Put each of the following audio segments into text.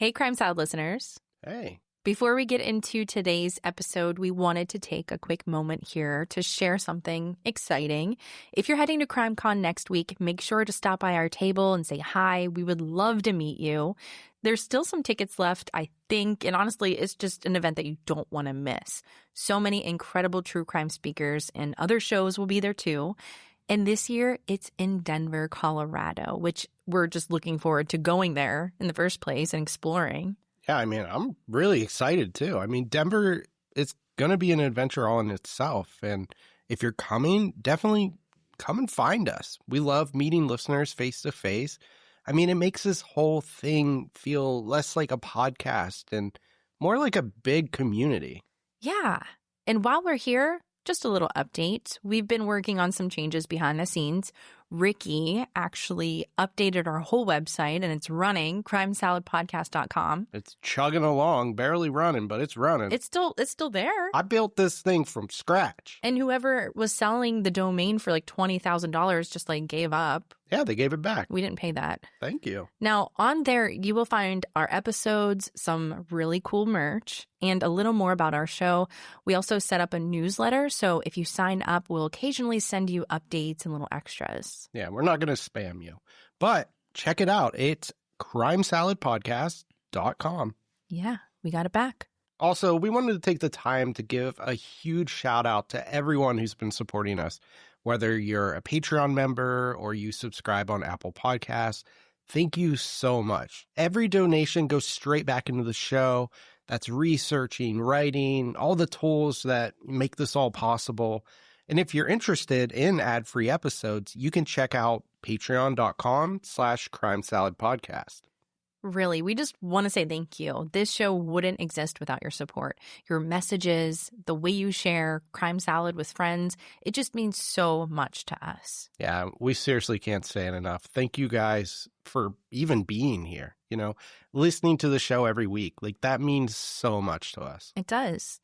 Hey, Crime Salad listeners. Hey. Before we get into today's episode, we wanted to take a quick moment here to share something exciting. If you're heading to CrimeCon next week, make sure to stop by our table and say hi. We would love to meet you. There's still some tickets left, I think, and honestly, it's just an event that you don't want to miss. So many incredible true crime speakers and other shows will be there too. And this year, it's in Denver, Colorado, which we're just looking forward to going there in the first place and exploring. Yeah, I mean, I'm really excited too. I mean, Denver is going to be an adventure all in itself. And if you're coming, definitely come and find us. We love meeting listeners face to face. I mean, it makes this whole thing feel less like a podcast and more like a big community. Yeah. And while we're here, just a little update. We've been working on some changes behind the scenes. Ricky actually updated our whole website, and it's running, crimesaladpodcast.com. It's chugging along, barely running, but it's running. It's still there. I built this thing from scratch. And whoever was selling the domain for like $20,000 just like gave up. Yeah, they gave it back. We didn't pay that. Thank you. Now, on there, you will find our episodes, some really cool merch, and a little more about our show. We also set up a newsletter, so if you sign up, we'll occasionally send you updates and little extras. Yeah, we're not going to spam you. But check it out. It's crimesaladpodcast.com. Yeah, we got it back. Also, we wanted to take the time to give a huge shout out to everyone who's been supporting us. Whether you're a Patreon member or you subscribe on Apple Podcasts, thank you so much. Every donation goes straight back into the show. That's researching, writing, all the tools that make this all possible. And if you're interested in ad-free episodes, you can check out patreon.com/crimesaladpodcast. Really, we just want to say thank you. This show wouldn't exist without your support. Your messages, the way you share Crime Salad with friends, it just means so much to us. Yeah, we seriously can't say it enough. Thank you guys for even being here, listening to the show every week. Like, that means so much to us. It does.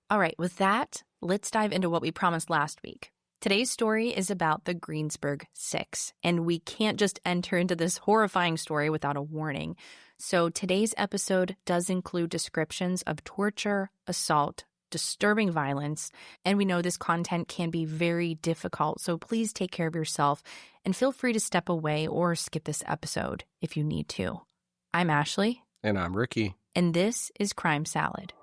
All right, with that, let's dive into what we promised last week. Today's story is about the Greensburg Six, and we can't just enter into this horrifying story without a warning. So today's episode does include descriptions of torture, assault, disturbing violence, and we know this content can be very difficult, so please take care of yourself and feel free to step away or skip this episode if you need to. I'm Ashley. And I'm Ricky. And this is Crime Salad.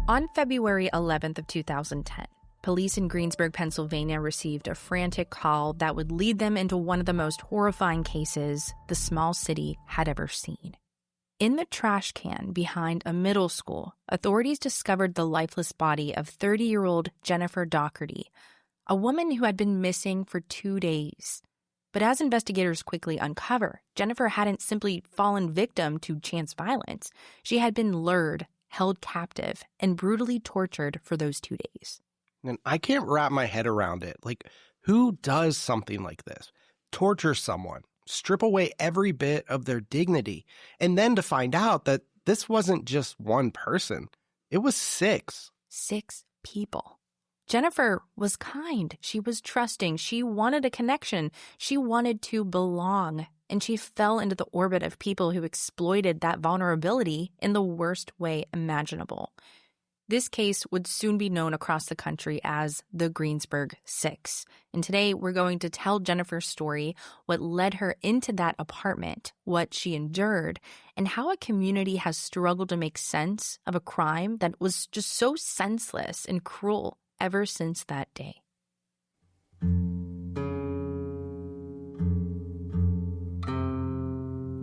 On February 11th of 2010, police in Greensburg, Pennsylvania received a frantic call that would lead them into one of the most horrifying cases the small city had ever seen. In the trash can behind a middle school, authorities discovered the lifeless body of 30-year-old Jennifer Daugherty, a woman who had been missing for 2 days. But as investigators quickly uncover, Jennifer hadn't simply fallen victim to chance violence. She had been lured, held captive, and brutally tortured for those 2 days. And I can't wrap my head around it. Like, who does something like this? Torture someone, strip away every bit of their dignity, and then to find out that this wasn't just one person. It was 6. 6 people. Jennifer was kind. She was trusting. She wanted a connection. She wanted to belong. And she fell into the orbit of people who exploited that vulnerability in the worst way imaginable. This case would soon be known across the country as the Greensburg Six. And today we're going to tell Jennifer's story, what led her into that apartment, what she endured, and how a community has struggled to make sense of a crime that was just so senseless and cruel ever since that day.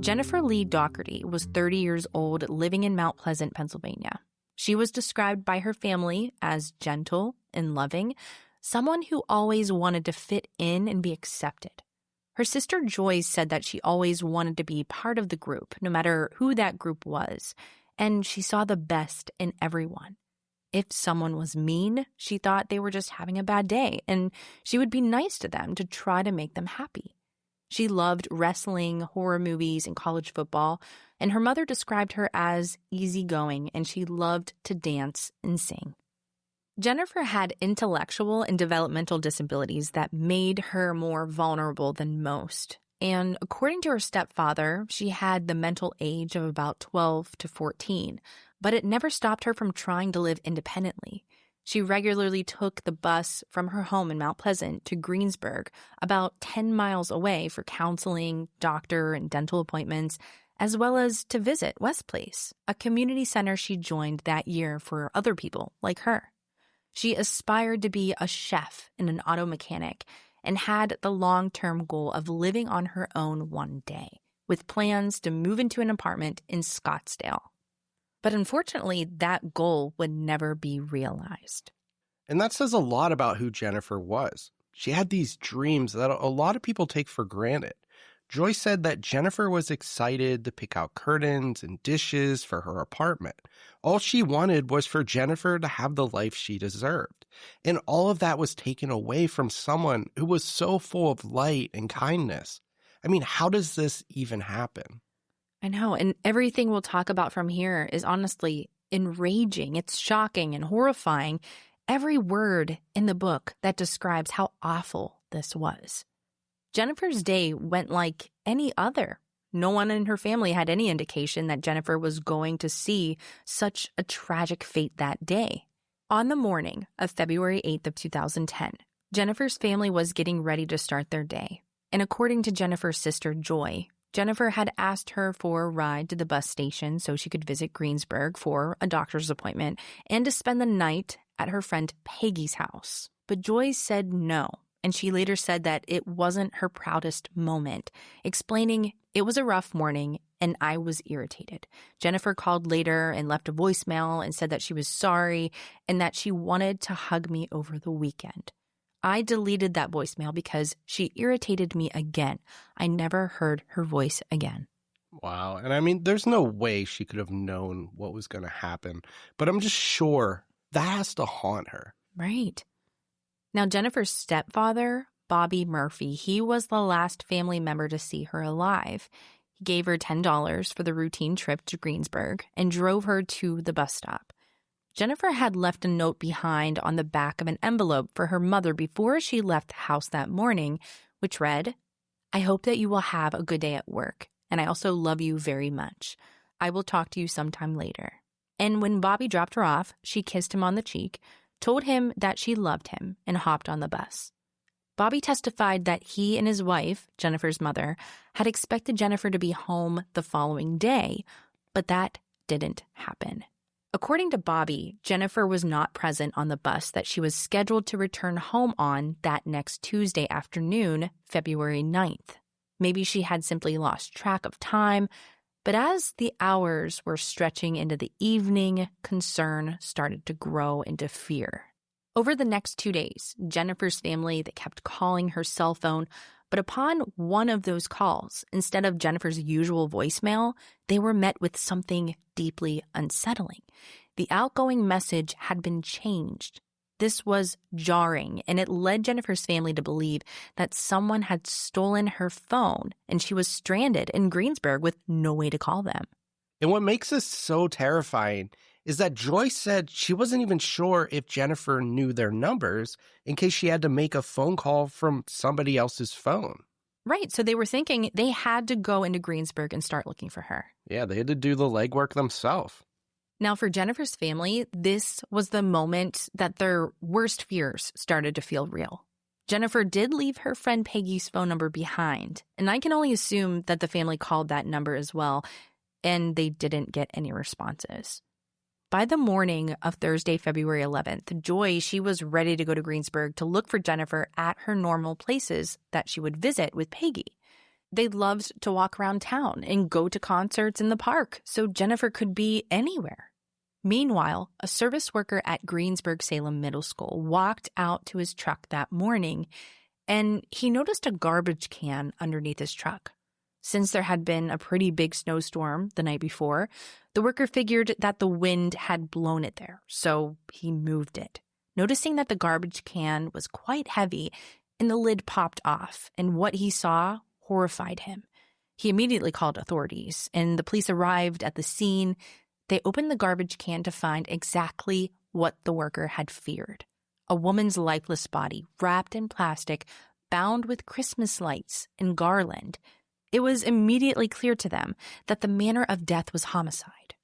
Jennifer Lee Daugherty was 30 years old, living in Mount Pleasant, Pennsylvania. She was described by her family as gentle and loving, someone who always wanted to fit in and be accepted. Her sister Joyce said that she always wanted to be part of the group, no matter who that group was, and she saw the best in everyone. If someone was mean, she thought they were just having a bad day, and she would be nice to them to try to make them happy. She loved wrestling, horror movies, and college football, and her mother described her as easygoing, and she loved to dance and sing. Jennifer had intellectual and developmental disabilities that made her more vulnerable than most. And according to her stepfather, she had the mental age of about 12 to 14, but it never stopped her from trying to live independently. She regularly took the bus from her home in Mount Pleasant to Greensburg, about 10 miles away, for counseling, doctor, and dental appointments, as well as to visit West Place, a community center she joined that year for other people like her. She aspired to be a chef and an auto mechanic, and had the long-term goal of living on her own one day, with plans to move into an apartment in Scottsdale. But unfortunately, that goal would never be realized. And that says a lot about who Jennifer was. She had these dreams that a lot of people take for granted. Joy said that Jennifer was excited to pick out curtains and dishes for her apartment. All she wanted was for Jennifer to have the life she deserved. And all of that was taken away from someone who was so full of light and kindness. I mean, how does this even happen? I know, and everything we'll talk about from here is honestly enraging. It's shocking and horrifying. Every word in the book that describes how awful this was. Jennifer's day went like any other. No one in her family had any indication that Jennifer was going to see such a tragic fate that day. On the morning of February 8th of 2010, Jennifer's family was getting ready to start their day. And according to Jennifer's sister, Joy, Jennifer had asked her for a ride to the bus station so she could visit Greensburg for a doctor's appointment and to spend the night at her friend Peggy's house. But Joy said no. And she later said that it wasn't her proudest moment, explaining, "It was a rough morning and I was irritated." Jennifer called later and left a voicemail and said that she was sorry and that she wanted to hug me over the weekend. "I deleted that voicemail because she irritated me again. I never heard her voice again." Wow. And I mean, there's no way she could have known what was going to happen, but I'm just sure that has to haunt her. Right. Now, Jennifer's stepfather, Bobby Murphy, he was the last family member to see her alive. He gave her $10 for the routine trip to Greensburg and drove her to the bus stop. Jennifer had left a note behind on the back of an envelope for her mother before she left the house that morning, which read, "I hope that you will have a good day at work, and I also love you very much. I will talk to you sometime later." And when Bobby dropped her off, she kissed him on the cheek, told him that she loved him, and hopped on the bus. Bobby testified that he and his wife, Jennifer's mother, had expected Jennifer to be home the following day, but that didn't happen. According to Bobby, Jennifer was not present on the bus that she was scheduled to return home on that next Tuesday afternoon, February 9th. Maybe she had simply lost track of time, but as the hours were stretching into the evening, concern started to grow into fear. Over the next 2 days, Jennifer's family, they kept calling her cell phone, but upon one of those calls, instead of Jennifer's usual voicemail, they were met with something deeply unsettling. The outgoing message had been changed. This was jarring, and it led Jennifer's family to believe that someone had stolen her phone and she was stranded in Greensburg with no way to call them. And what makes this so terrifying is that Joy said she wasn't even sure if Jennifer knew their numbers in case she had to make a phone call from somebody else's phone. Right, so they were thinking they had to go into Greensburg and start looking for her. Yeah, they had to do the legwork themselves. Now, for Jennifer's family, this was the moment that their worst fears started to feel real. Jennifer did leave her friend Peggy's phone number behind, and I can only assume that the family called that number as well, and they didn't get any responses. By the morning of Thursday, February 11th, Joy, she was ready to go to Greensburg to look for Jennifer at her normal places that she would visit with Peggy. They loved to walk around town and go to concerts in the park, so Jennifer could be anywhere. Meanwhile, a service worker at Greensburg Salem Middle School walked out to his truck that morning, and he noticed a garbage can underneath his truck. Since there had been a pretty big snowstorm the night before, the worker figured that the wind had blown it there, so he moved it. Noticing that the garbage can was quite heavy and the lid popped off, and what he saw horrified him. He immediately called authorities, and the police arrived at the scene. They opened the garbage can to find exactly what the worker had feared: a woman's lifeless body wrapped in plastic, bound with Christmas lights and garland. It was immediately clear to them that the manner of death was homicide.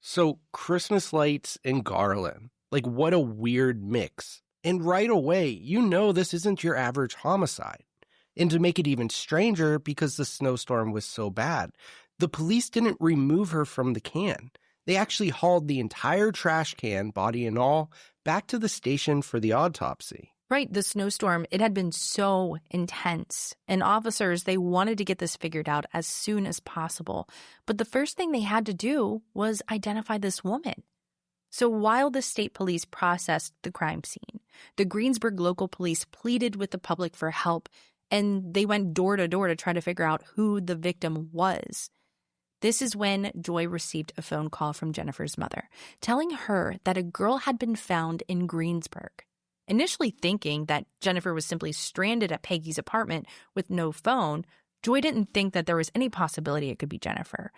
So Christmas lights and garland, like what a weird mix. And right away, you know this isn't your average homicide. And to make it even stranger, because the snowstorm was so bad, the police didn't remove her from the can. They actually hauled the entire trash can, body and all, back to the station for the autopsy. Right, the snowstorm, it had been so intense. And officers, they wanted to get this figured out as soon as possible. But the first thing they had to do was identify this woman. So while the state police processed the crime scene, the Greensburg local police pleaded with the public for help, and they went door to door to try to figure out who the victim was. This is when Joy received a phone call from Jennifer's mother, telling her that a girl had been found in Greensburg. Initially thinking that Jennifer was simply stranded at Peggy's apartment with no phone, Joy didn't think that there was any possibility it could be Jennifer.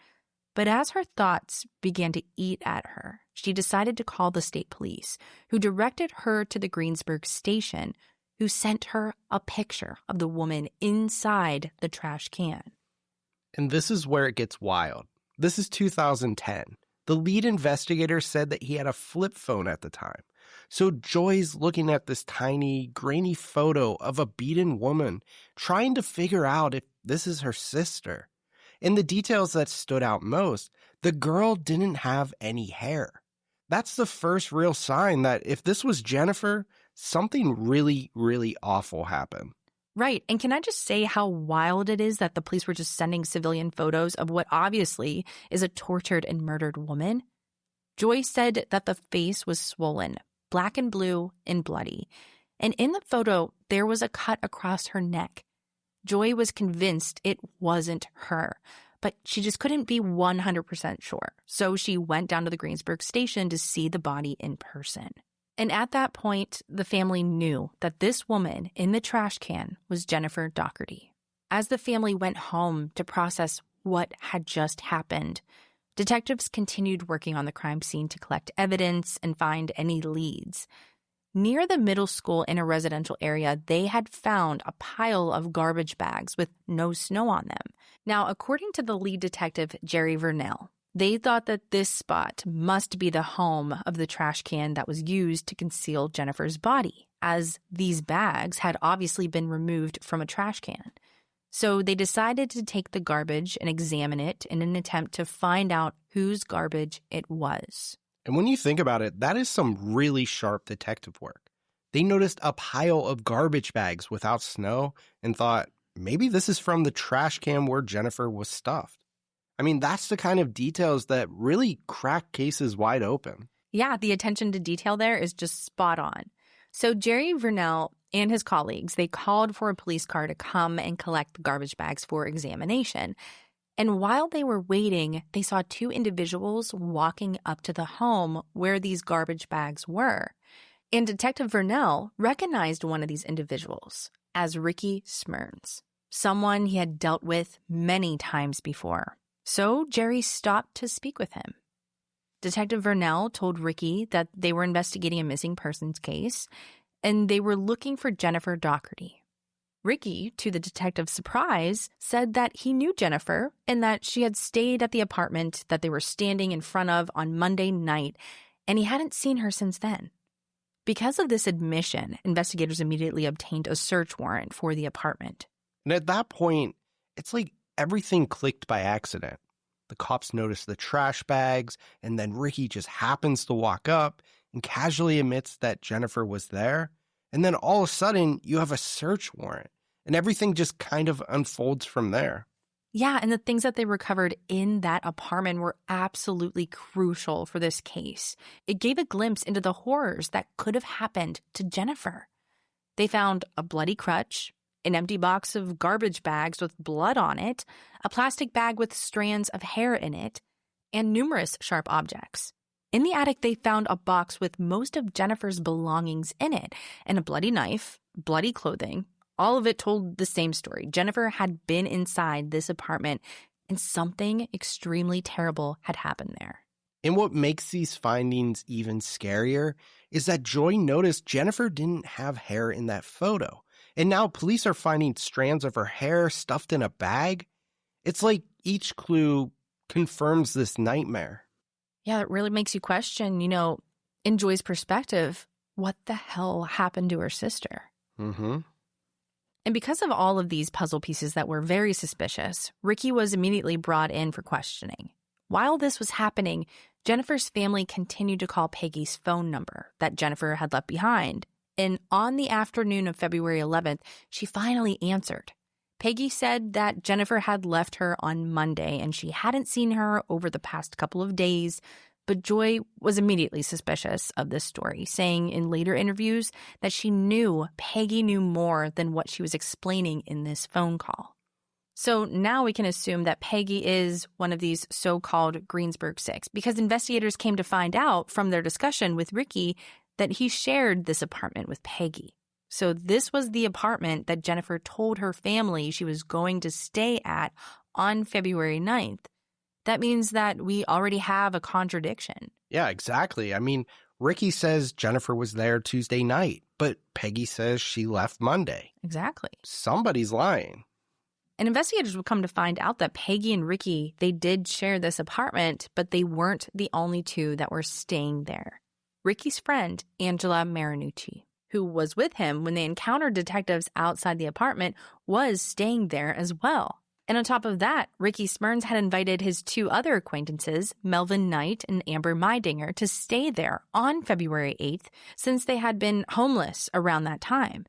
But as her thoughts began to eat at her, she decided to call the state police, who directed her to the Greensburg station, who sent her a picture of the woman inside the trash can. And this is where it gets wild. This is 2010. The lead investigator said that he had a flip phone at the time. So Joy's looking at this tiny, grainy photo of a beaten woman, trying to figure out if this is her sister. And the details that stood out most, the girl didn't have any hair. That's the first real sign that if this was Jennifer, something really, really awful happened. Right. And can I just say how wild it is that the police were just sending civilian photos of what obviously is a tortured and murdered woman? Joy said that the face was swollen, black and blue and bloody. And in the photo, there was a cut across her neck. Joy was convinced it wasn't her, but she just couldn't be 100% sure. So she went down to the Greensburg station to see the body in person. And at that point, the family knew that this woman in the trash can was Jennifer Daugherty. As the family went home to process what had just happened, detectives continued working on the crime scene to collect evidence and find any leads. Near the middle school in a residential area, they had found a pile of garbage bags with no snow on them. Now, according to the lead detective, Jerry Vernell, they thought that this spot must be the home of the trash can that was used to conceal Jennifer's body, as these bags had obviously been removed from a trash can. So they decided to take the garbage and examine it in an attempt to find out whose garbage it was. And when you think about it, that is some really sharp detective work. They noticed a pile of garbage bags without snow and thought, maybe this is from the trash can where Jennifer was stuffed. I mean, that's the kind of details that really crack cases wide open. Yeah, the attention to detail there is just spot on. So Jerry Vernell and his colleagues, they called for a police car to come and collect the garbage bags for examination. And while they were waiting, they saw two individuals walking up to the home where these garbage bags were. And Detective Vernell recognized one of these individuals as Ricky Smyrns, someone he had dealt with many times before. So Jerry stopped to speak with him. Detective Vernell told Ricky that they were investigating a missing persons case, and they were looking for Jennifer Daugherty. Ricky, to the detective's surprise, said that he knew Jennifer and that she had stayed at the apartment that they were standing in front of on Monday night, and he hadn't seen her since then. Because of this admission, investigators immediately obtained a search warrant for the apartment. And at that point, it's like everything clicked by accident. The cops notice the trash bags, and then Ricky just happens to walk up and casually admits that Jennifer was there. And then all of a sudden, you have a search warrant, and everything just kind of unfolds from there. Yeah, and the things that they recovered in that apartment were absolutely crucial for this case. It gave a glimpse into the horrors that could have happened to Jennifer. They found a bloody crutch, an empty box of garbage bags with blood on it, a plastic bag with strands of hair in it, and numerous sharp objects. In the attic, they found a box with most of Jennifer's belongings in it, and a bloody knife, bloody clothing. All of it told the same story. Jennifer had been inside this apartment, and something extremely terrible had happened there. And what makes these findings even scarier is that Joy noticed Jennifer didn't have hair in that photo. And now police are finding strands of her hair stuffed in a bag. It's like each clue confirms this nightmare. Yeah, it really makes you question, in Joy's perspective, what the hell happened to her sister? Mm-hmm. And because of all of these puzzle pieces that were very suspicious, Ricky was immediately brought in for questioning. While this was happening, Jennifer's family continued to call Peggy's phone number that Jennifer had left behind. And on the afternoon of February 11th, she finally answered. Peggy said that Jennifer had left her on Monday and she hadn't seen her over the past couple of days. But Joy was immediately suspicious of this story, saying in later interviews that she knew Peggy knew more than what she was explaining in this phone call. So now we can assume that Peggy is one of these so-called Greensburg Six, because investigators came to find out from their discussion with Ricky that he shared this apartment with Peggy. So this was the apartment that Jennifer told her family she was going to stay at on February 9th. That means that we already have a contradiction. Yeah, exactly. I mean, Ricky says Jennifer was there Tuesday night, but Peggy says she left Monday. Exactly. Somebody's lying. And investigators would come to find out that Peggy and Ricky, they did share this apartment, but they weren't the only two that were staying there. Ricky's friend, Angela Marinucci, who was with him when they encountered detectives outside the apartment, was staying there as well. And on top of that, Ricky Smyrns had invited his two other acquaintances, Melvin Knight and Amber Meidinger, to stay there on February 8th since they had been homeless around that time.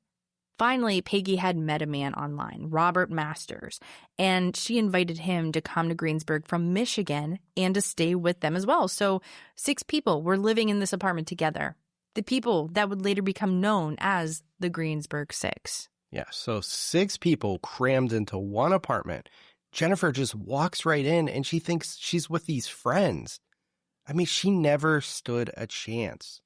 Finally, Peggy had met a man online, Robert Masters, and she invited him to come to Greensburg from Michigan and to stay with them as well. So 6 people were living in this apartment together, the people that would later become known as the Greensburg Six. Yeah, so 6 people crammed into one apartment. Jennifer just walks right in and she thinks she's with these friends. I mean, she never stood a chance.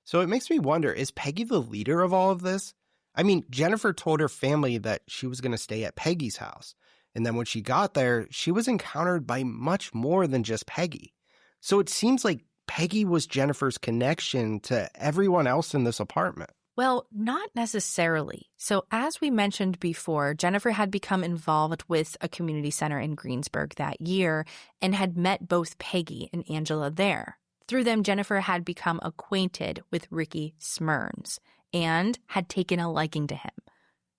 So it makes me wonder, is Peggy the leader of all of this? I mean, Jennifer told her family that she was going to stay at Peggy's house. And then when she got there, she was encountered by much more than just Peggy. So it seems like Peggy was Jennifer's connection to everyone else in this apartment. Well, not necessarily. So as we mentioned before, Jennifer had become involved with a community center in Greensburg that year and had met both Peggy and Angela there. Through them, Jennifer had become acquainted with Ricky Smyrns and had taken a liking to him.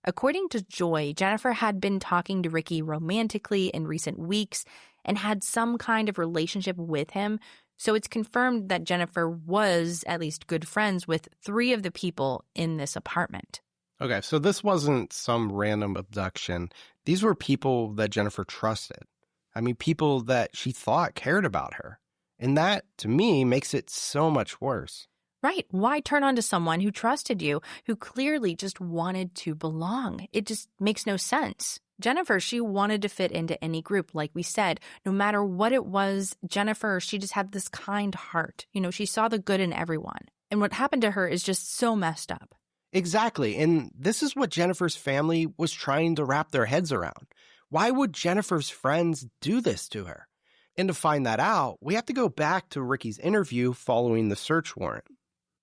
According to Joy, Jennifer had been talking to Ricky romantically in recent weeks and had some kind of relationship with him. So it's confirmed that Jennifer was at least good friends with 3 of the people in this apartment. Okay, so this wasn't some random abduction. These were people that Jennifer trusted. I mean, people that she thought cared about her. And that, to me, makes it so much worse. Right. Why turn on to someone who trusted you, who clearly just wanted to belong? It just makes no sense. Jennifer, she wanted to fit into any group, like we said. No matter what it was, Jennifer, she just had this kind heart. She saw the good in everyone. And what happened to her is just so messed up. Exactly. And this is what Jennifer's family was trying to wrap their heads around. Why would Jennifer's friends do this to her? And to find that out, we have to go back to Ricky's interview following the search warrant.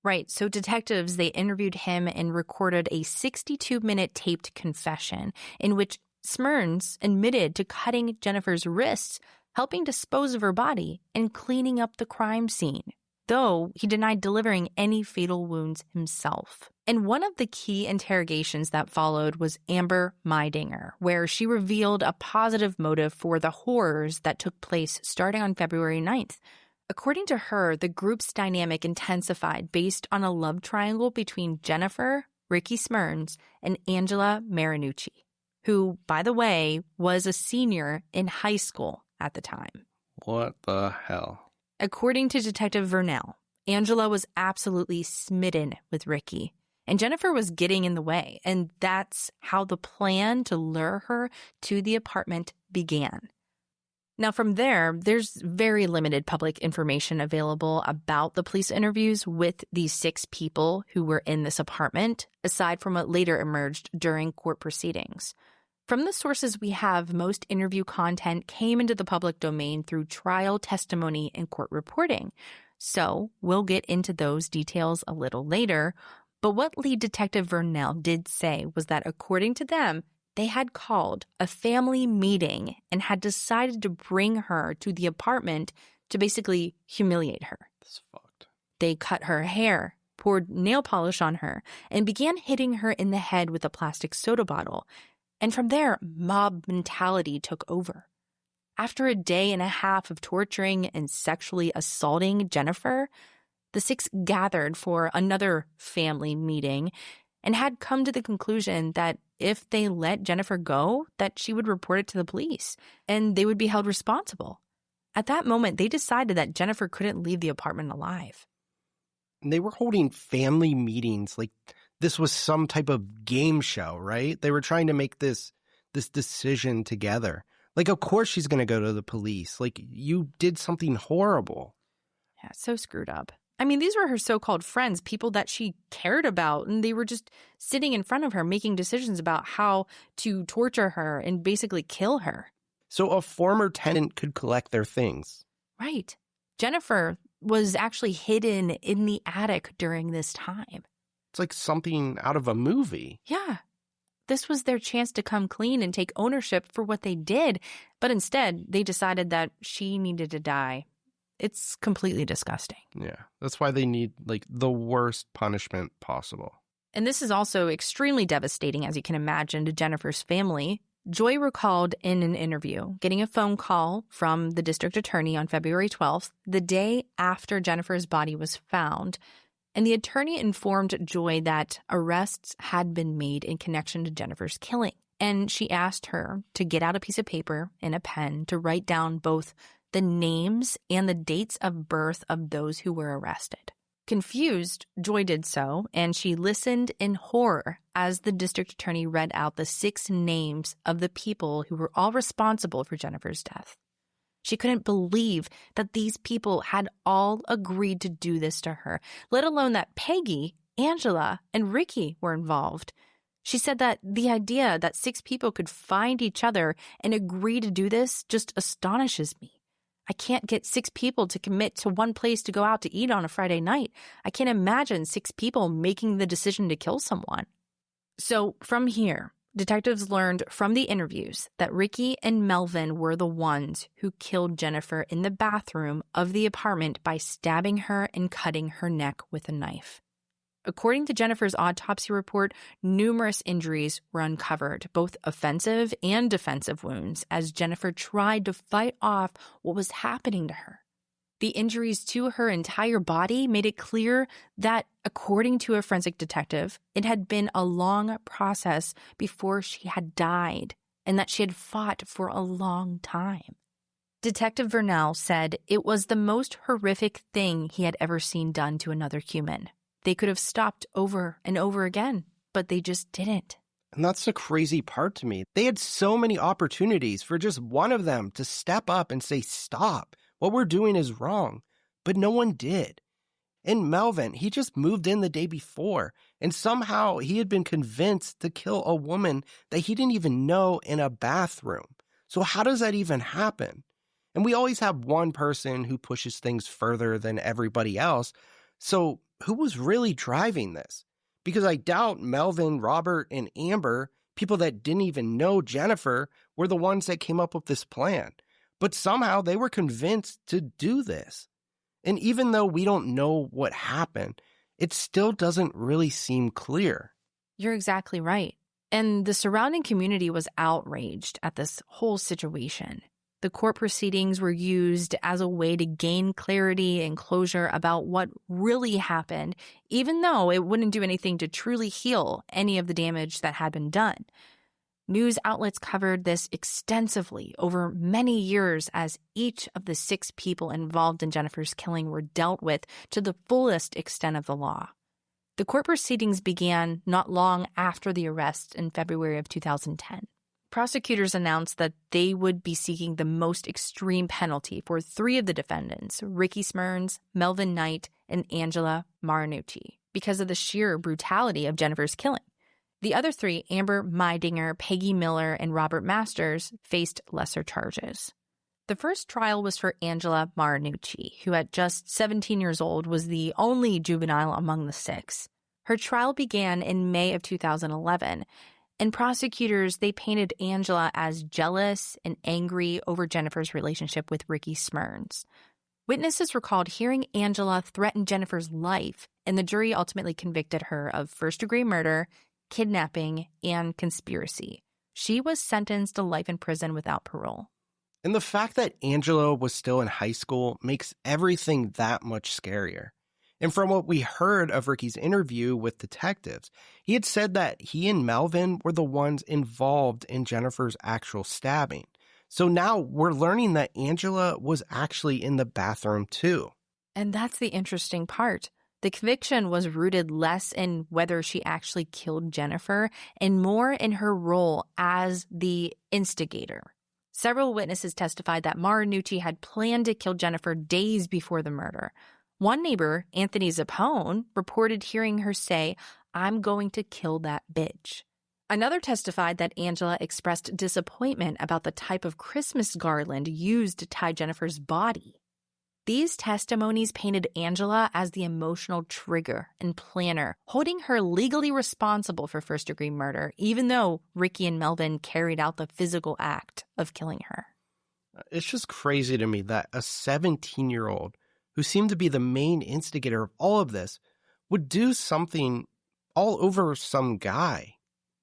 Right. So detectives, they interviewed him and recorded a 62-minute taped confession in which Smyrns admitted to cutting Jennifer's wrists, helping dispose of her body, and cleaning up the crime scene, though he denied delivering any fatal wounds himself. And one of the key interrogations that followed was Amber Meidinger, where she revealed a positive motive for the horrors that took place starting on February 9th. According to her, the group's dynamic intensified based on a love triangle between Jennifer, Ricky Smyrns, and Angela Marinucci, who, by the way, was a senior in high school at the time. What the hell? According to Detective Vernell, Angela was absolutely smitten with Ricky, and Jennifer was getting in the way, and that's how the plan to lure her to the apartment began. Now, from there, there's very limited public information available about the police interviews with these 6 people who were in this apartment, aside from what later emerged during court proceedings. From the sources we have, most interview content came into the public domain through trial testimony and court reporting. So we'll get into those details a little later. But what lead detective Vernell did say was that according to them, they had called a family meeting and had decided to bring her to the apartment to basically humiliate her. That's fucked. They cut her hair, poured nail polish on her, and began hitting her in the head with a plastic soda bottle. And from there, mob mentality took over. After a day and a half of torturing and sexually assaulting Jennifer, the six gathered for another family meeting and had come to the conclusion that if they let Jennifer go, that she would report it to the police and they would be held responsible. At that moment, they decided that Jennifer couldn't leave the apartment alive. They were holding family meetings like this was some type of game show, right? They were trying to make this decision together. Like, of course she's going to go to the police. Like, you did something horrible. Yeah, so screwed up. I mean, these were her so-called friends, people that she cared about, and they were just sitting in front of her making decisions about how to torture her and basically kill her. So a former tenant could collect their things. Right. Jennifer was actually hidden in the attic during this time. It's like something out of a movie. Yeah. This was their chance to come clean and take ownership for what they did. But instead, they decided that she needed to die. It's completely disgusting. Yeah. That's why they need, like, the worst punishment possible. And this is also extremely devastating, as you can imagine, to Jennifer's family. Joy recalled in an interview getting a phone call from the district attorney on February 12th, the day after Jennifer's body was found. And the attorney informed Joy that arrests had been made in connection to Jennifer's killing. And she asked her to get out a piece of paper and a pen to write down both the names and the dates of birth of those who were arrested. Confused, Joy did so, and she listened in horror as the district attorney read out the 6 names of the people who were all responsible for Jennifer's death. She couldn't believe that these people had all agreed to do this to her, let alone that Peggy, Angela, and Ricky were involved. She said that the idea that 6 people could find each other and agree to do this just astonishes me. I can't get 6 people to commit to one place to go out to eat on a Friday night. I can't imagine 6 people making the decision to kill someone. So from here, detectives learned from the interviews that Ricky and Melvin were the ones who killed Jennifer in the bathroom of the apartment by stabbing her and cutting her neck with a knife. According to Jennifer's autopsy report, numerous injuries were uncovered, both offensive and defensive wounds, as Jennifer tried to fight off what was happening to her. The injuries to her entire body made it clear that, according to a forensic detective, it had been a long process before she had died, and that she had fought for a long time. Detective Vernell said it was the most horrific thing he had ever seen done to another human. They could have stopped over and over again, but they just didn't. And that's the crazy part to me. They had so many opportunities for just one of them to step up and say, stop, what we're doing is wrong. But no one did. And Melvin, he just moved in the day before, and somehow he had been convinced to kill a woman that he didn't even know in a bathroom. So how does that even happen? And we always have one person who pushes things further than everybody else. So who was really driving this? Because I doubt Melvin, Robert, and Amber, people that didn't even know Jennifer, were the ones that came up with this plan. But somehow they were convinced to do this. And even though we don't know what happened, it still doesn't really seem clear. You're exactly right. And the surrounding community was outraged at this whole situation. The court proceedings were used as a way to gain clarity and closure about what really happened, even though it wouldn't do anything to truly heal any of the damage that had been done. News outlets covered this extensively over many years as each of the 6 people involved in Jennifer's killing were dealt with to the fullest extent of the law. The court proceedings began not long after the arrest in February of 2010. Prosecutors announced that they would be seeking the most extreme penalty for 3 of the defendants, Ricky Smyrns, Melvin Knight, and Angela Marinucci, because of the sheer brutality of Jennifer's killing. The other three, Amber Meidinger, Peggy Miller, and Robert Masters, faced lesser charges. The first trial was for Angela Marinucci, who at just 17 years old was the only juvenile among the six. Her trial began in May of 2011, and prosecutors, they painted Angela as jealous and angry over Jennifer's relationship with Ricky Smyrns. Witnesses recalled hearing Angela threaten Jennifer's life, and the jury ultimately convicted her of first-degree murder, kidnapping, and conspiracy. She was sentenced to life in prison without parole. And the fact that Angela was still in high school makes everything that much scarier. And from what we heard of Ricky's interview with detectives, he had said that he and Melvin were the ones involved in Jennifer's actual stabbing. So now we're learning that Angela was actually in the bathroom too. And that's the interesting part. The conviction was rooted less in whether she actually killed Jennifer and more in her role as the instigator. Several witnesses testified that Marinucci had planned to kill Jennifer days before the murder. One neighbor, Anthony Zappone, reported hearing her say, "I'm going to kill that bitch." Another testified that Angela expressed disappointment about the type of Christmas garland used to tie Jennifer's body. These testimonies painted Angela as the emotional trigger and planner, holding her legally responsible for first-degree murder, even though Ricky and Melvin carried out the physical act of killing her. It's just crazy to me that a 17-year-old who seemed to be the main instigator of all of this would do something all over some guy.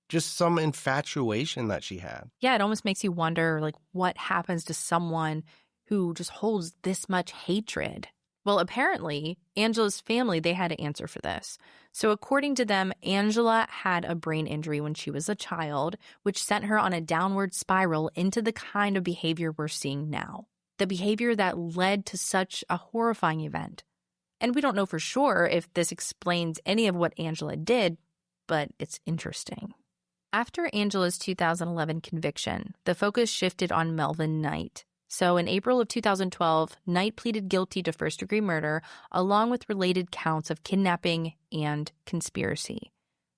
Just some infatuation that she had. Yeah, it almost makes you wonder, what happens to someone who just holds this much hatred. Well, apparently, Angela's family, they had to answer for this. So according to them, Angela had a brain injury when she was a child, which sent her on a downward spiral into the kind of behavior we're seeing now. The behavior that led to such a horrifying event. And we don't know for sure if this explains any of what Angela did, but it's interesting. After Angela's 2011 conviction, the focus shifted on Melvin Knight. So in April of 2012, Knight pleaded guilty to first-degree murder, along with related counts of kidnapping and conspiracy.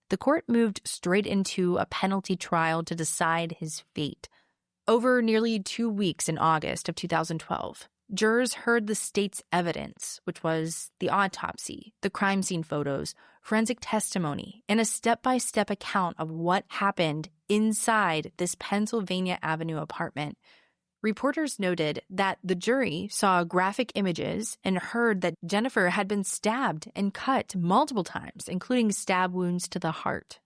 The court moved straight into a penalty trial to decide his fate. Over nearly 2 weeks in August of 2012, jurors heard the state's evidence, which was the autopsy, the crime scene photos, forensic testimony, and a step-by-step account of what happened inside this Pennsylvania Avenue apartment. Reporters noted that the jury saw graphic images and heard that Jennifer had been stabbed and cut multiple times, including stab wounds to the heart.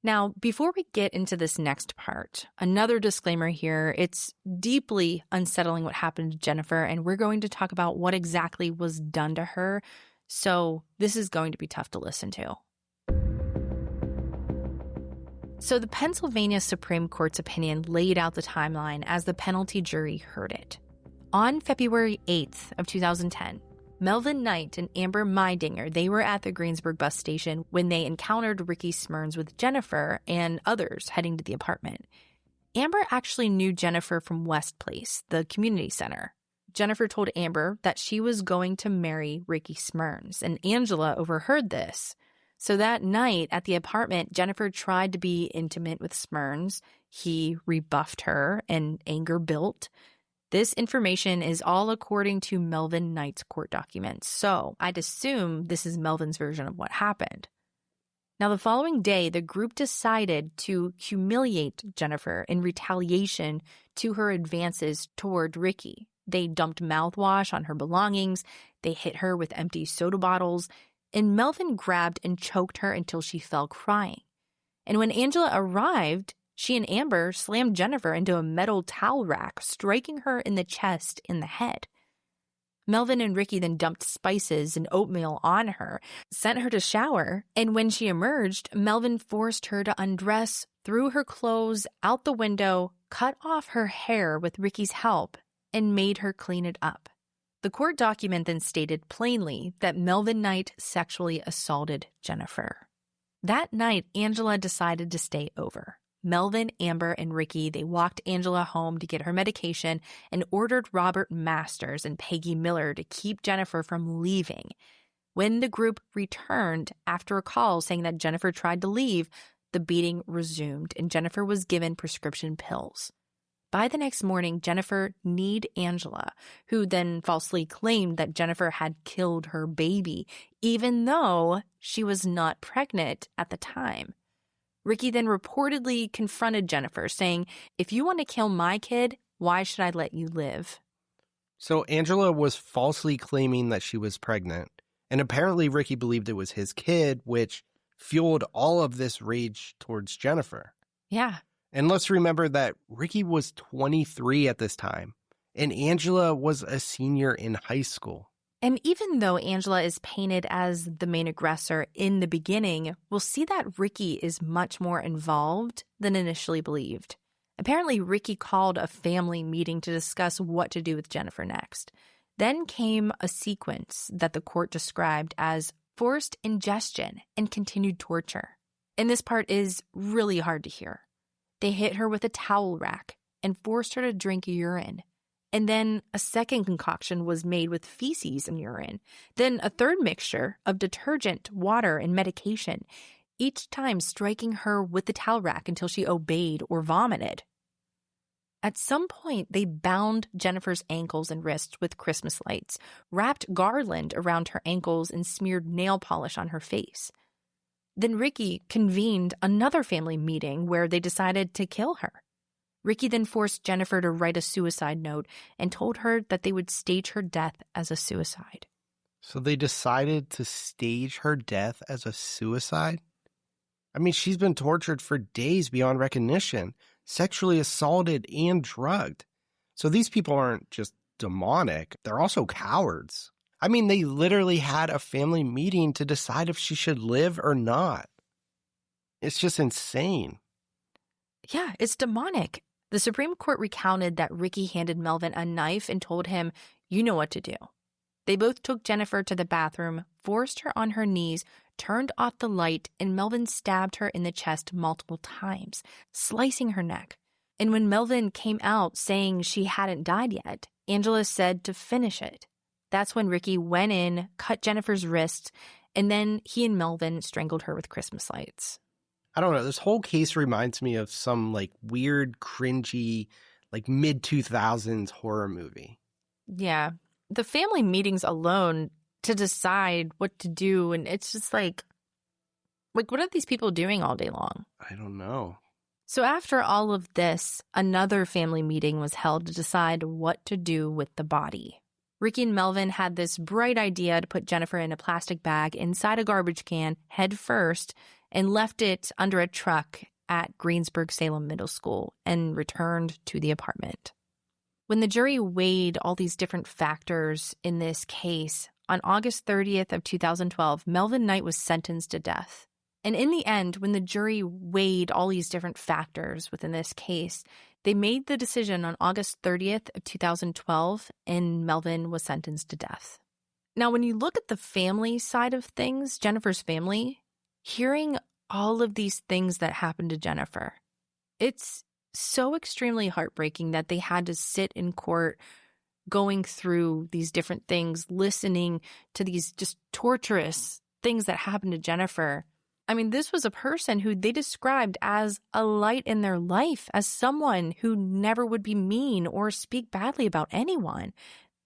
Now, before we get into this next part, another disclaimer here. It's deeply unsettling what happened to Jennifer, and we're going to talk about what exactly was done to her. So this is going to be tough to listen to. So the Pennsylvania Supreme Court's opinion laid out the timeline as the penalty jury heard it. On February 8th of 2010, Melvin Knight and Amber Meidinger, they were at the Greensburg bus station when they encountered Ricky Smyrns with Jennifer and others heading to the apartment. Amber actually knew Jennifer from West Place, the community center. Jennifer told Amber that she was going to marry Ricky Smyrns, and Angela overheard this. So that night at the apartment, Jennifer tried to be intimate with Smyrns. He rebuffed her, and anger built. This information is all according to Melvin Knight's court documents, so I'd assume this is Melvin's version of what happened. Now, the following day, the group decided to humiliate Jennifer in retaliation to her advances toward Ricky. They dumped mouthwash on her belongings, they hit her with empty soda bottles, and Melvin grabbed and choked her until she fell crying. And when Angela arrived, she and Amber slammed Jennifer into a metal towel rack, striking her in the chest and the head. Melvin and Ricky then dumped spices and oatmeal on her, sent her to shower, and when she emerged, Melvin forced her to undress, threw her clothes out the window, cut off her hair with Ricky's help, and made her clean it up. The court document then stated plainly that Melvin Knight sexually assaulted Jennifer. That night, Angela decided to stay over. Melvin, Amber, and Ricky, they walked Angela home to get her medication and ordered Robert Masters and Peggy Miller to keep Jennifer from leaving. When the group returned after a call saying that Jennifer tried to leave, the beating resumed and Jennifer was given prescription pills. By the next morning, Jennifer kneed Angela, who then falsely claimed that Jennifer had killed her baby, even though she was not pregnant at the time. Ricky then reportedly confronted Jennifer, saying, "If you want to kill my kid, why should I let you live?" So Angela was falsely claiming that she was pregnant, and apparently Ricky believed it was his kid, which fueled all of this rage towards Jennifer. Yeah. And let's remember that Ricky was 23 at this time, and Angela was a senior in high school. And even though Angela is painted as the main aggressor in the beginning, we'll see that Ricky is much more involved than initially believed. Apparently, Ricky called a family meeting to discuss what to do with Jennifer next. Then came a sequence that the court described as forced ingestion and continued torture. And this part is really hard to hear. They hit her with a towel rack and forced her to drink urine. And then a second concoction was made with feces and urine. Then a third mixture of detergent, water, and medication, each time striking her with the towel rack until she obeyed or vomited. At some point, they bound Jennifer's ankles and wrists with Christmas lights, wrapped garland around her ankles, and smeared nail polish on her face. Then Ricky convened another family meeting where they decided to kill her. Ricky then forced Jennifer to write a suicide note and told her that they would stage her death as a suicide. So they decided to stage her death as a suicide? I mean, she's been tortured for days beyond recognition, sexually assaulted and drugged. So these people aren't just demonic, they're also cowards. I mean, they literally had a family meeting to decide if she should live or not. It's just insane. Yeah, it's demonic. The Supreme Court recounted that Ricky handed Melvin a knife and told him, "You know what to do." They both took Jennifer to the bathroom, forced her on her knees, turned off the light, and Melvin stabbed her in the chest multiple times, slicing her neck. And when Melvin came out saying she hadn't died yet, Angela said to finish it. That's when Ricky went in, cut Jennifer's wrists, and then he and Melvin strangled her with Christmas lights. I don't know. This whole case reminds me of some like weird, cringy, like mid-2000s horror movie. Yeah. The family meetings alone to decide what to do, and it's just like what are these people doing all day long? I don't know. So after all of this, another family meeting was held to decide what to do with the body. Ricky and Melvin had this bright idea to put Jennifer in a plastic bag inside a garbage can head first and left it under a truck at Greensburg Salem Middle School and returned to the apartment. When the jury weighed all these different factors in this case, on August 30th of 2012, Melvin Knight was sentenced to death. And in the end, when the jury weighed all these different factors within this case, they made the decision on August 30th of 2012, and Melvin was sentenced to death. Now, when you look at the family side of things, Jennifer's family, hearing all of these things that happened to Jennifer, it's so extremely heartbreaking that they had to sit in court going through these different things, listening to these just torturous things that happened to Jennifer. I mean, this was a person who they described as a light in their life, as someone who never would be mean or speak badly about anyone.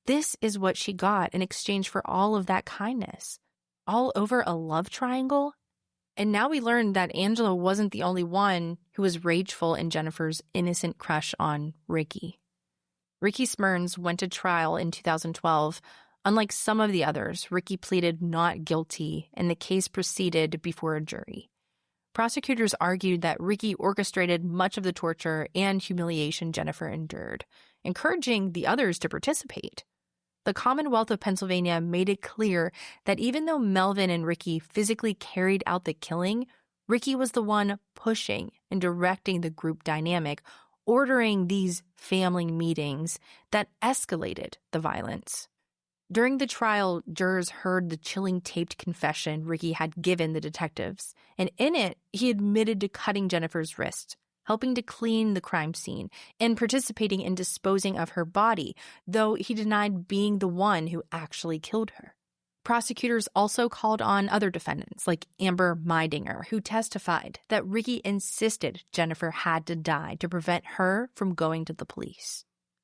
This is what she got in exchange for all of that kindness, all over a love triangle. And now we learned that Angela wasn't the only one who was rageful in Jennifer's innocent crush on Ricky. Ricky Smyrns went to trial in 2012. Unlike some of the others, Ricky pleaded not guilty, and the case proceeded before a jury. Prosecutors argued that Ricky orchestrated much of the torture and humiliation Jennifer endured, encouraging the others to participate. The Commonwealth of Pennsylvania made it clear that even though Melvin and Ricky physically carried out the killing, Ricky was the one pushing and directing the group dynamic, ordering these family meetings that escalated the violence. During the trial, jurors heard the chilling taped confession Ricky had given the detectives, and in it, he admitted to cutting Jennifer's wrist, helping to clean the crime scene, and participating in disposing of her body, though he denied being the one who actually killed her. Prosecutors also called on other defendants, like Amber Meidinger, who testified that Ricky insisted Jennifer had to die to prevent her from going to the police.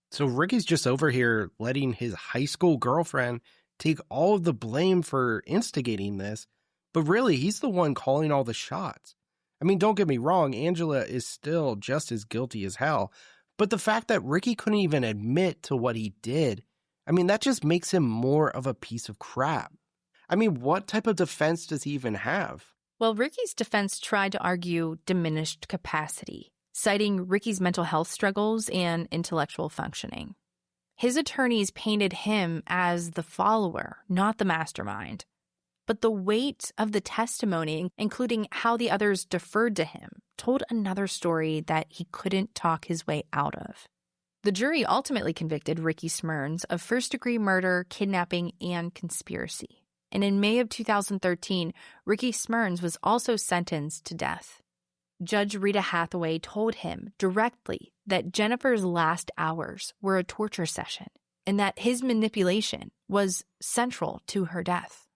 So Ricky's just over here letting his high school girlfriend take all of the blame for instigating this, but really he's the one calling all the shots. I mean, don't get me wrong, Angela is still just as guilty as hell, but the fact that Ricky couldn't even admit to what he did, I mean, that just makes him more of a piece of crap. I mean, what type of defense does he even have? Well, Ricky's defense tried to argue diminished capacity, citing Ricky's mental health struggles and intellectual functioning. His attorneys painted him as the follower, not the mastermind. But the weight of the testimony, including how the others deferred to him, told another story that he couldn't talk his way out of. The jury ultimately convicted Ricky Smyrns of first-degree murder, kidnapping, and conspiracy. And in May of 2013, Ricky Smyrns was also sentenced to death. Judge Rita Hathaway told him directly that Jennifer's last hours were a torture session and that his manipulation was central to her death.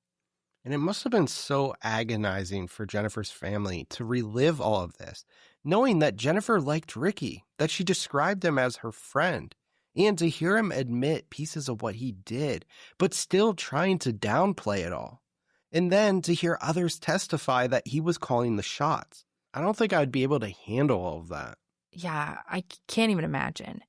And it must have been so agonizing for Jennifer's family to relive all of this, knowing that Jennifer liked Ricky, that she described him as her friend, and to hear him admit pieces of what he did, but still trying to downplay it all. And then to hear others testify that he was calling the shots. I don't think I'd be able to handle all of that. Yeah, I can't even imagine.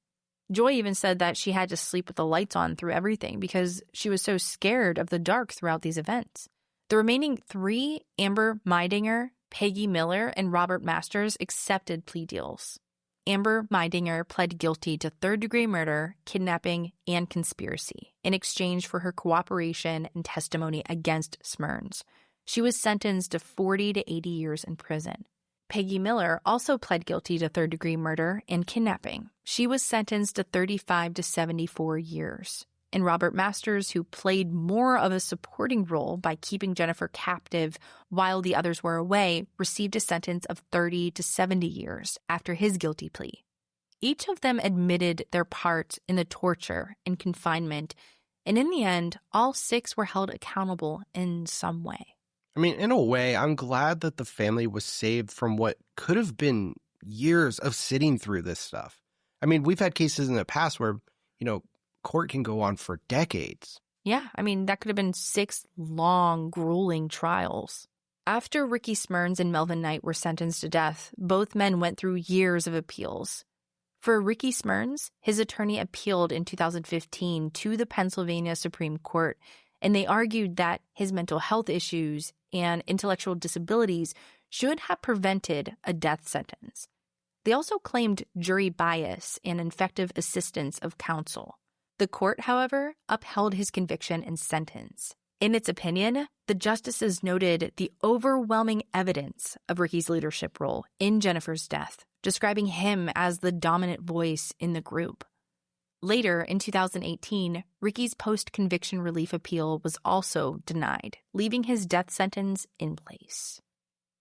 Joy even said that she had to sleep with the lights on through everything because she was so scared of the dark throughout these events. The remaining three, Amber Meidinger, Peggy Miller, and Robert Masters, accepted plea deals. Amber Meidinger pled guilty to third-degree murder, kidnapping, and conspiracy in exchange for her cooperation and testimony against Smyrns. She was sentenced to 40 to 80 years in prison. Peggy Miller also pled guilty to third-degree murder and kidnapping. She was sentenced to 35 to 74 years. And Robert Masters, who played more of a supporting role by keeping Jennifer captive while the others were away, received a sentence of 30 to 70 years after his guilty plea. Each of them admitted their part in the torture and confinement, and in the end, all six were held accountable in some way. I mean, in a way, I'm glad that the family was saved from what could have been years of sitting through this stuff. I mean, we've had cases in the past where, court can go on for decades. Yeah, I mean, that could have been 6 long, grueling trials. After Ricky Smyrns and Melvin Knight were sentenced to death, both men went through years of appeals. For Ricky Smyrns, his attorney appealed in 2015 to the Pennsylvania Supreme Court, and they argued that his mental health issues and intellectual disabilities should have prevented a death sentence. They also claimed jury bias and ineffective assistance of counsel. The court, however, upheld his conviction and sentence. In its opinion, the justices noted the overwhelming evidence of Ricky's leadership role in Jennifer's death, describing him as the dominant voice in the group. Later, in 2018, Ricky's post-conviction relief appeal was also denied, leaving his death sentence in place.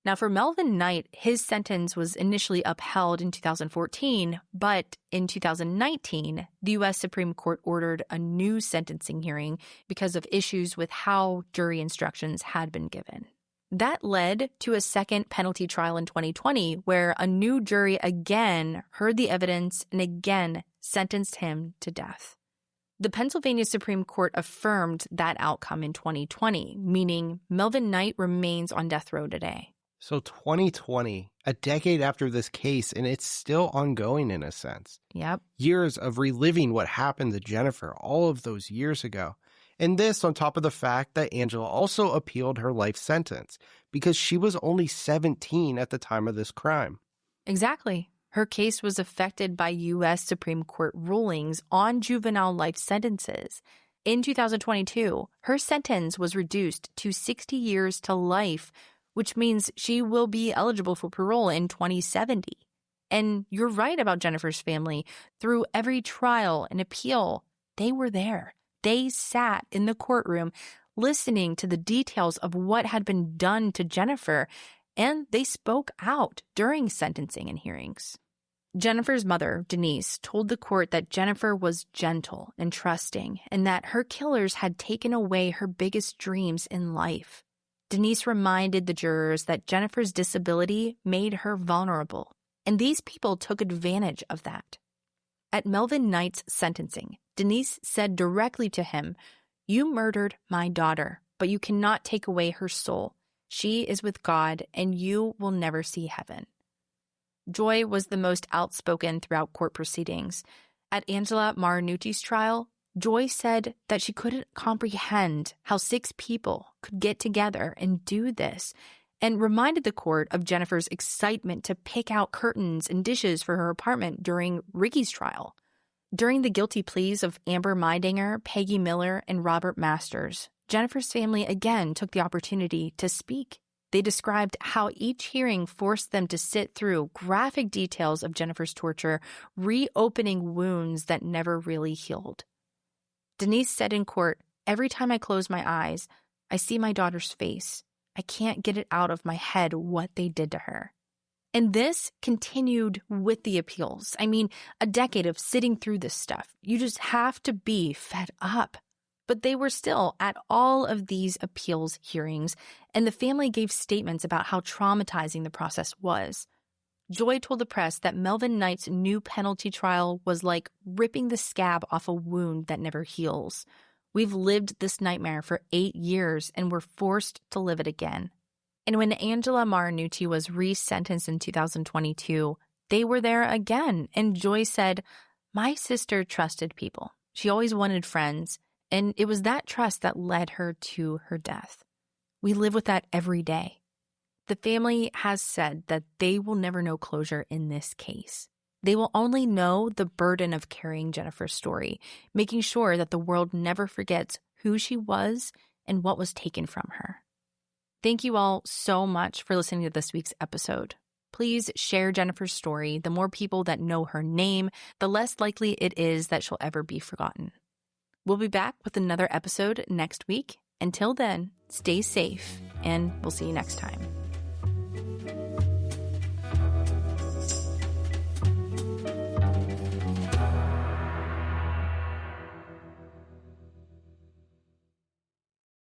Now, for Melvin Knight, his sentence was initially upheld in 2014, but in 2019, the U.S. Supreme Court ordered a new sentencing hearing because of issues with how jury instructions had been given. That led to a second penalty trial in 2020, where a new jury again heard the evidence and again sentenced him to death. The Pennsylvania Supreme Court affirmed that outcome in 2020, meaning Melvin Knight remains on death row today. So 2020, a decade after this case, and it's still ongoing in a sense. Yep. Years of reliving what happened to Jennifer all of those years ago. And this on top of the fact that Angela also appealed her life sentence because she was only 17 at the time of this crime. Exactly. Her case was affected by U.S. Supreme Court rulings on juvenile life sentences. In 2022, her sentence was reduced to 60 years to life, which means she will be eligible for parole in 2070. And you're right about Jennifer's family. Through every trial and appeal, they were there. They sat in the courtroom listening to the details of what had been done to Jennifer, and they spoke out during sentencing and hearings. Jennifer's mother, Denise, told the court that Jennifer was gentle and trusting and that her killers had taken away her biggest dreams in life. Denise reminded the jurors that Jennifer's disability made her vulnerable, and these people took advantage of that. At Melvin Knight's sentencing, Denise said directly to him, "You murdered my daughter, but you cannot take away her soul. She is with God, and you will never see heaven." Joy was the most outspoken throughout court proceedings. At Angela Marinuti's trial, Joy said that she couldn't comprehend how 6 people could get together and do this, and reminded the court of Jennifer's excitement to pick out curtains and dishes for her apartment during Ricky's trial. During the guilty pleas of Amber Meidinger, Peggy Miller, and Robert Masters, Jennifer's family again took the opportunity to speak. They described how each hearing forced them to sit through graphic details of Jennifer's torture, reopening wounds that never really healed. Denise said in court, "Every time I close my eyes, I see my daughter's face. I can't get it out of my head what they did to her." And this continued with the appeals. I mean, a decade of sitting through this stuff. You just have to be fed up. But they were still at all of these appeals hearings, and the family gave statements about how traumatizing the process was. Joy told the press that Melvin Knight's new penalty trial was like ripping the scab off a wound that never heals. "We've lived this nightmare for 8 years, and we're forced to live it again." And when Angela Marinucci was resentenced in 2022, they were there again, and Joy said, "My sister trusted people. She always wanted friends, and it was that trust that led her to her death. We live with that every day." The family has said that they will never know closure in this case. They will only know the burden of carrying Jennifer's story, making sure that the world never forgets who she was and what was taken from her. Thank you all so much for listening to this week's episode. Please share Jennifer's story. The more people that know her name, the less likely it is that she'll ever be forgotten. We'll be back with another episode next week. Until then, stay safe, and we'll see you next time.